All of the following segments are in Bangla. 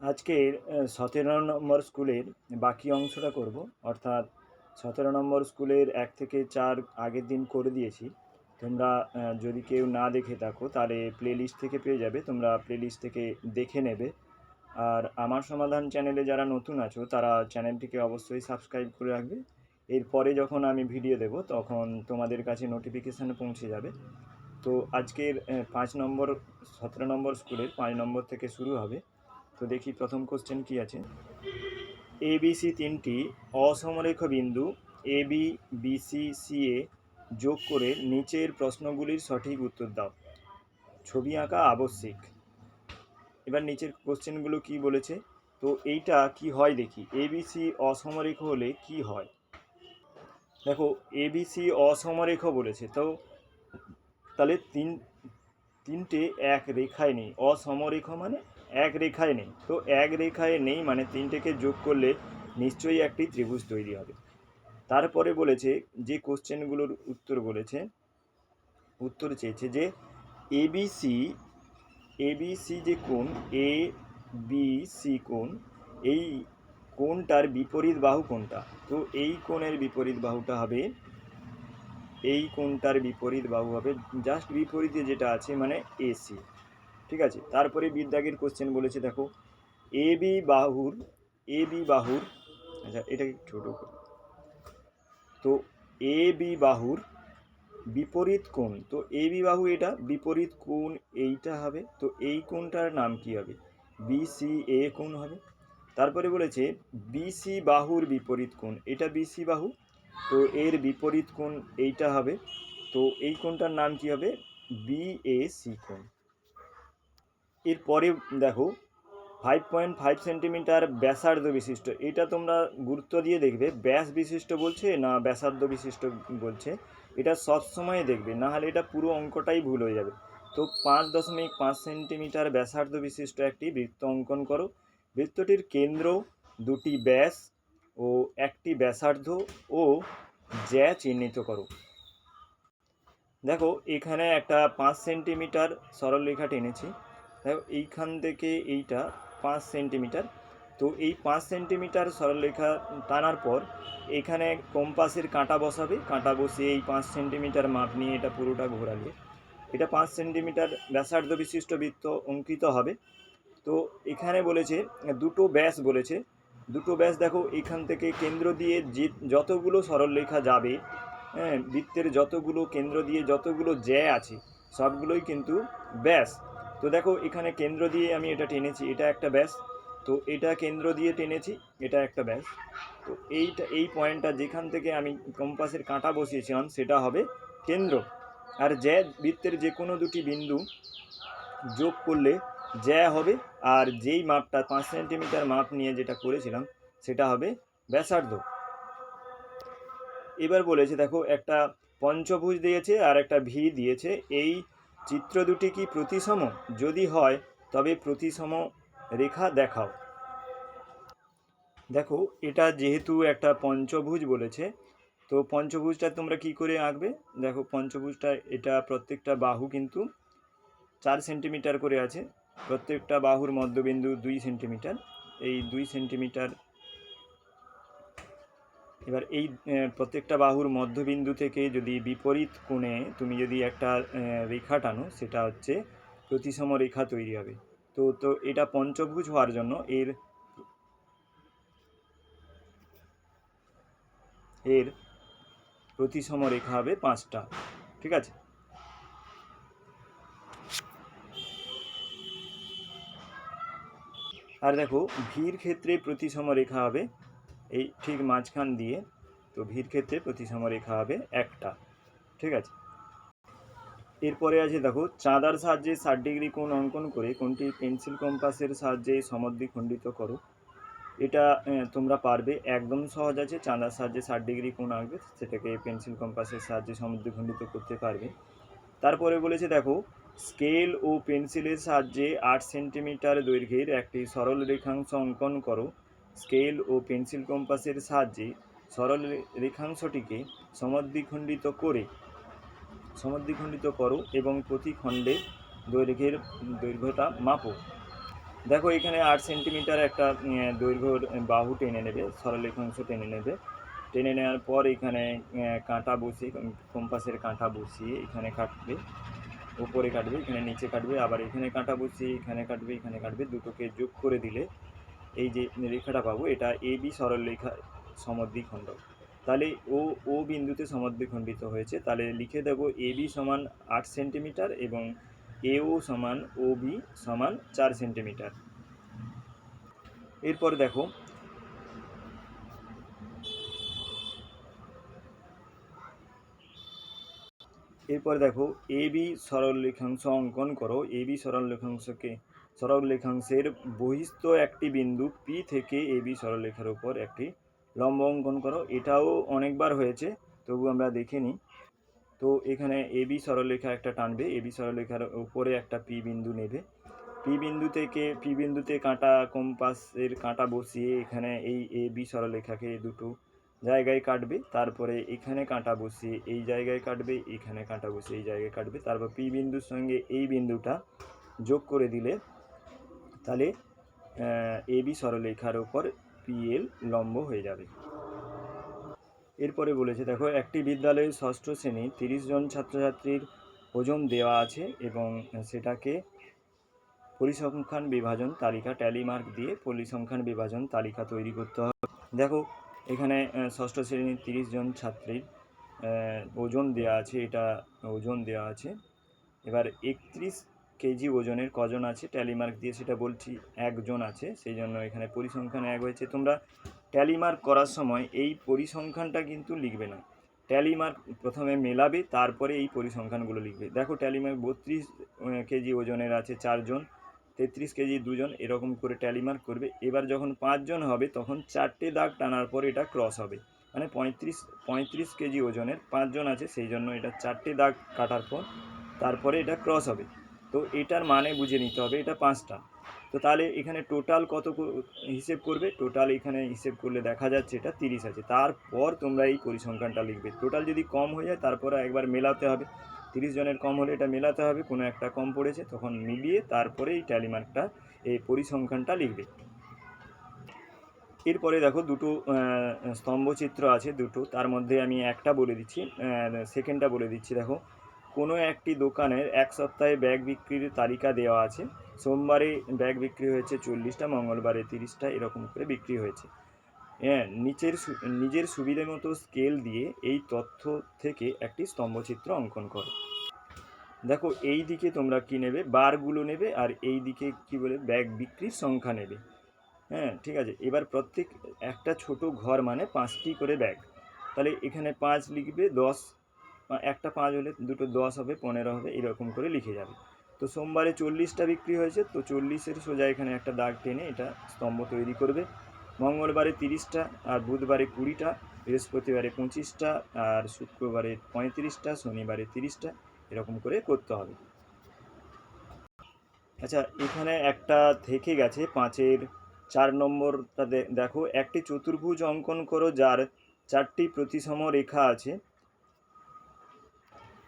আজকের 17 নম্বর স্কুলের বাকি অংশটা করব। অর্থাৎ 17 নম্বর স্কুলের 1 থেকে 4 আগের দিন করে দিয়েছি। তোমরা যদি কেউ না দেখে থাকো তাহলে প্লেলিস্ট থেকে পেয়ে যাবে, তোমরা প্লেলিস্ট থেকে দেখে নেবে। আর আমার সমাধান চ্যানেলে যারা নতুন আছো তারা চ্যানেলটিকে অবশ্যই সাবস্ক্রাইব করে রাখবে। এরপরে যখন আমি ভিডিও দেব তখন তোমাদের কাছে নোটিফিকেশান পৌঁছে যাবে। তো আজকের 5 নম্বর 17 নম্বর স্কুলের 5 নম্বর থেকে শুরু হবে। তো দেখি প্রথম কোশ্চেন কি আছে। এবিসি তিনটি অসমরেখ বিন্দু এ বি বিসি সি এ যোগ করে নিচের প্রশ্নগুলির সঠিক উত্তর দাও। ছবি আঁকা আবশ্যিক। এবার নিচের কোশ্চেনগুলো কি বলেছে, তো এইটা কি হয় দেখি। এবিসি অসমরেখ হলে কি হয় দেখো, এবিসি অসমরেখ বলেছে, তো তাহলে তিনটে এক রেখায় নেই। অসমরেখ মানে এক রেখায় নেই, তো এক রেখায় নেই মানে তিনটেকে যোগ করলে নিশ্চয়ই একটি ত্রিভুজ তৈরি হবে। তারপরে বলেছে যে কোশ্চেনগুলোর উত্তর বলেছে, উত্তর চেয়েছে যে এবিসি এবিসি যে কোণ এ বি সি কোণ, এই কোণটার বিপরীত বাহু কোনটা। তো এই কোণের বিপরীত বাহুটা হবে, এই কোণটার বিপরীত বাহু হবে জাস্ট বিপরীতে যেটা আছে মানে এসি। ঠিক আছে। তারপরে বিদ্যাগের কোশ্চেন বলেছে, দেখো এ বি বাহুর আচ্ছা এটাকে ছোটো করি, তো এ বি বাহুর বিপরীত কোণ, তো এ বি বাহু এটা বিপরীত কোণ এইটা হবে, তো এই কোণটার নাম কি হবে, বিসি এ কোণ হবে। তারপরে বলেছে বিসি বাহুর বিপরীত কোণ, এটা বিসি বাহু, তো এর বিপরীত কোণ এইটা হবে, তো এই কোণটার নাম কি হবে, বিএসি কোণ। এরপরে দেখো 5.5 সেন্টিমিটার ব্যাসার্ধ বিশিষ্ট, এটা তোমরা গুরুত্ব দিয়ে দেখবে ব্যাস বিশিষ্ট বলছে না ব্যাসার্ধ বিশিষ্ট বলছে, এটা সবসময় দেখবে, না হলে এটা পুরো অঙ্কটাই ভুল হয়ে যাবে। তো 5.5 সেন্টিমিটার ব্যাসার্ধ বিশিষ্ট একটি বৃত্ত অঙ্কন করো। বৃত্তটির কেন্দ্র, দুটি ব্যাস ও একটি ব্যাসার্ধ ও জ্যা চিহ্নিত করো। দেখো এখানে একটা 5 সেন্টিমিটার সরলরেখা টেনেছি। দেখো এইখান থেকে এইটা 5 সেন্টিমিটার, তো এই 5 সেন্টিমিটার সরলরেখা টানার পর এখানে কম্পাসের কাঁটা বসাবে, কাঁটা বসিয়ে এই 5 সেন্টিমিটার মাপ নিয়ে এটা পুরোটা ঘোরালে এটা 5 সেন্টিমিটার ব্যাসার্ধ বিশিষ্ট বৃত্ত অঙ্কিত হবে। তো এখানে বলেছে দুটো ব্যাস বলেছে, দুটো ব্যাস দেখো এখান থেকে কেন্দ্র দিয়ে যে যতগুলো সরলরেখা যাবে, হ্যাঁ, বৃত্তের যতগুলো কেন্দ্র দিয়ে যতগুলো জ্যা আছে সবগুলোই কিন্তু ব্যাস। তো দেখো এখানে কেন্দ্র দিয়ে আমি এটা টেনেছি, এটা একটা ব্যাস, তো এটা কেন্দ্র দিয়ে টেনেছি, এটা একটা ব্যাস। তো এই পয়েন্টটা যেখান থেকে আমি কম্পাসের কাঁটা বসিয়েছিলাম সেটা হবে কেন্দ্র। আর জ্যা বৃত্তের যে কোনো দুটি বিন্দু যোগ করলে জ্যা হবে, আর যেই মাপটা 5 সেন্টিমিটার মাপ নিয়ে যেটা করেছিলাম সেটা হবে ব্যাসার্ধ। এবার বলেছে দেখো একটা পঞ্চভুজ দিয়েছে আর একটা ভি দিয়েছে, এই চিত্র দুটি কি প্রতিসম, যদি হয় তবে প্রতিসম রেখা দেখাও। দেখো এটা যেহেতু একটা পঞ্চভুজ বলেছে, তো পঞ্চভুজটা তোমরা কি করে আঁকবে, দেখো পঞ্চভুজটা এটা প্রত্যেকটা বাহু কিন্তু 4 সেন্টিমিটার করে আছে, প্রত্যেকটা বাহুর মধ্যবিন্দু 2 সেন্টিমিটার, এই 2 সেন্টিমিটার। এবার এই প্রত্যেকটা বাহুর মধ্যবিন্দু থেকে যদি বিপরীত কোণে তুমি যদি একটা রেখা টানো সেটা হচ্ছে প্রতিসম রেখা তৈরি হবে। তো তো এটা পঞ্চভুজ হওয়ার জন্য এর প্রতিসম রেখা হবে 5টা। ঠিক আছে। আর দেখো ভির ক্ষেত্রে প্রতিসম রেখা হবে এই ঠিক মাঝখান দিয়ে, তো ভির ক্ষেত্রে প্রতিসম রেখা হবে একটা। ঠিক আছে। এরপরে আছে দেখো চাঁদার সাহায্যে 60 ডিগ্রি কোণ অঙ্কন করে কোণটি পেন্সিল কম্পাসের সাহায্যে সমদ্বিখণ্ডিত করো। এটা তোমরা পারবে, একদম সহজ আছে, চাঁদার সাহায্যে 60 ডিগ্রি কোণ আঁকবে সেটাকে পেন্সিল কম্পাসের সাহায্যে সমদ্বিখণ্ডিত করতে পারবে। তারপরে বলেছে দেখো স্কেল ও পেন্সিলের সাহায্যে 8 সেন্টিমিটার দৈর্ঘ্যের একটি সরল রেখাংশ অঙ্কন করো। স্কেল ও পেন্সিল কম্পাসের সাহায্যে সরল রেখাংশটিকে সমদ্বিখণ্ডিত করো এবং প্রতি খণ্ডের দৈর্ঘ্যটা মাপো। দেখো এখানে 8 সেন্টিমিটার একটা দৈর্ঘ্যর বাহু টেনে নেবে, সরলরেখাংশ টেনে নেবে। টেনে নেওয়ার পর এখানে কাঁটা বসিয়ে, কম্পাসের কাঁটা বসিয়ে এখানে কাটবে, উপরে কাটবে, এখানে নিচে কাটবে, আবার এখানে কাঁটা বসিয়ে এখানে কাটবে, এখানে কাটবে। দুটোকে যোগ করে দিলে এই যে রেখাটা পাবো, এটা এ বি সরলরেখা সমদ্বিখণ্ড। তাহলে ও ও বিন্দুতে সমদ্বিখণ্ডিত হয়েছে। তাহলে লিখে দেবো এ বি সমান 8 সেন্টিমিটার এবং এও সমান ও বি সমান 4 সেন্টিমিটার। এরপর দেখো এ বি সরলরেখাংশ অঙ্কন করো। এ বি সরলরেখাংশের বহিস্থ একটি বিন্দু পি থেকে এ বি সরলরেখার উপর একটি লম্ব অঙ্কন করো। এটাও অনেকবার হয়েছে, তবু আমরা দেখে নিই। তো এখানে এ বি সরলরেখা একটা টানবে, এ বি সরলরেখার উপরে একটা পি বিন্দু নেবে। পি বিন্দুতে কাঁটা, কম্পাসের কাঁটা বসিয়ে এখানে এই এ বি সরলরেখাকে দুটো জায়গায় কাটবে। তারপরে এখানে কাঁটা বসিয়ে এই জায়গায় কাটবে, এখানে কাঁটা বসিয়ে এই জায়গায় কাটবে। তারপর পি বিন্দুর সঙ্গে এই বিন্দুটা যোগ করে দিলে তাহলে এ বি সরলরেখার উপর পিএল লম্ব হয়ে যাবে। এরপরে বলেছে দেখো, একটি বিদ্যালয়ে ষষ্ঠ শ্রেণীর 30 জন ছাত্রছাত্রীর ওজন দেওয়া আছে এবং সেটাকে পরিসংখ্যান বিভাজন তালিকা, ট্যালি মার্ক দিয়ে পরিসংখ্যান বিভাজন তালিকা তৈরি করতে হবে। দেখো এখানে ষষ্ঠ শ্রেণীর 30 জন ছাত্রীর ওজন দেওয়া আছে, এটা ওজন দেওয়া আছে। এবার 31 কেজি ওজনের কজন আছে, ট্যালি মার্ক দিয়ে সেটা বলছি, একজন আছে, সেই জন্য এখানে পরিসংখ্যান 1 হয়েছে। তোমরা ট্যালি মার্ক করার সময় এই পরিসংখ্যানটা কিন্তু লিখবে না, ট্যালি মার্ক প্রথমে মেলাবে, তারপরে এই পরিসংখ্যানগুলো লিখবে। দেখো ট্যালি মার্ক 32 কেজি ওজনের আছে 4 জন, 33 কেজি 2 জন, এরকম করে ট্যালি মার্ক করবে। এবার যখন 5 জন হবে তখন 4টে দাগ টানার পর এটা ক্রস হবে, মানে 35 কেজি ওজনের 5 জন আছে, সেই জন্য এটা 4টে দাগ কাটার পর তারপরে এটা ক্রস হবে। তো এটার মানে বুঝে নিতে হবে, এটা 5টা। তো তাহলে এখানে টোটাল কত হিসেব করবে, টোটাল এখানে হিসেব করলে দেখা যাচ্ছে এটা 30 আছে। তারপর তোমরা এই পরিসংখ্যানটা লিখবে। টোটাল যদি কম হয়ে যায় তারপরে একবার মেলাতে হবে, 30 জনের কম হলে এটা মেলাতে হবে, কোনো একটা কম পড়েছে তখন মিলিয়ে তারপরে এই ট্যালি মার্কটা, এই পরিসংখ্যানটা লিখবে। এরপরে দেখো দুটো স্তম্ভচিত্র আছে দুটো, তার মধ্যে আমি একটা বলে দিচ্ছি, সেকেন্ডটা বলে দিচ্ছি। দেখো কোনো একটি দোকানের এক সপ্তাহে ব্যাগ বিক্রির তালিকা দেওয়া আছে। সোমবারে ব্যাগ বিক্রি হয়েছে 40টা, মঙ্গলবারে 30টা, এরকম করে বিক্রি হয়েছে। হ্যাঁ, নিজের সুবিধে মতো স্কেল দিয়ে এই তথ্য থেকে একটি স্তম্ভচিত্র অঙ্কন করো। দেখো এই দিকে তোমরা কি নেবে, বারগুলো নেবে, আর এই দিকে কি বলে ব্যাগ বিক্রির সংখ্যা নেবে। হ্যাঁ ঠিক আছে। এবার প্রত্যেক একটা ছোট ঘর মানে 5টি করে ব্যাগ, তাহলে এখানে 5 লিখবে, 10, একটা 5 হলে দুটো 10 হবে, 15 হবে, এরকম করে লিখে যাবে। তো সোমবারে 40টা বিক্রি হয়েছে, তো 40-এর সোজা এখানে একটা দাগ টেনে এটা স্তম্ভ তৈরি করবে। মঙ্গলবারে 30টা, আর বুধবারে 20টা, বৃহস্পতিবারে 25টা, আর শুক্রবারে 35টা, শনিবারে 30টা, এরকম করে করতে হবে। আচ্ছা এখানে একটা থেকে গেছে 5-এর 4 নম্বরটা দেখো, একটি চতুর্ভুজ অঙ্কন করো যার 4টি প্রতিসম রেখা আছে।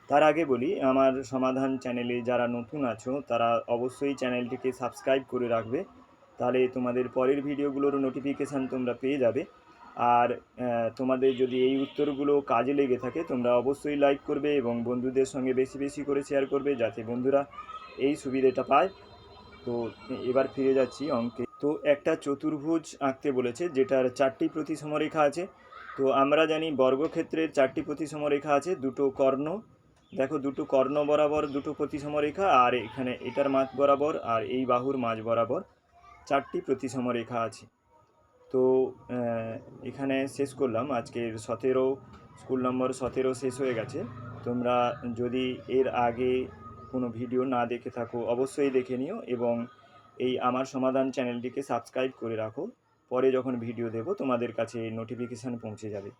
তার আগে বলি, আমার সমাধান চ্যানেলে যারা নতুন আছো তারা অবশ্যই চ্যানেলটিকে সাবস্ক্রাইব করে রাখবে, তাহলে তোমাদের পরের ভিডিওগুলোর নোটিফিকেশান তোমরা পেয়ে যাবে। আর তোমাদের যদি এই উত্তরগুলো কাজে লেগে থাকে তোমরা অবশ্যই লাইক করবে এবং বন্ধুদের সঙ্গে বেশি বেশি করে শেয়ার করবে, যাতে বন্ধুরা এই সুবিধাটা পায়। তো এবার ফিরে যাচ্ছি অঙ্কে। তো একটা চতুর্ভুজ আঁকতে বলেছে যেটার 4টি প্রতিসম রেখা আছে। তো আমরা জানি বর্গক্ষেত্রের 4টি প্রতিসম রেখা আছে, দুটো কর্ণ। দেখো দুটো কর্ণ বরাবর দুটো প্রতিসম রেখা, আর এখানে এটার মাঝ বরাবর আর এই বাহুর মাঝ বরাবর 4টি প্রতিসম রেখা আছে। তো এখানে শেষ করলাম আজকের 17, স্কুল নম্বর 17 শেষ হয়ে গেছে। তোমরা যদি এর আগে কোনো ভিডিও না দেখে থাকো অবশ্যই দেখে নিও এবং এই আমার সমাধান চ্যানেলটিকে সাবস্ক্রাইব করে রাখো, পরে যখন ভিডিও দেব তোমাদের কাছে নোটিফিকেশান পৌঁছে যাবে।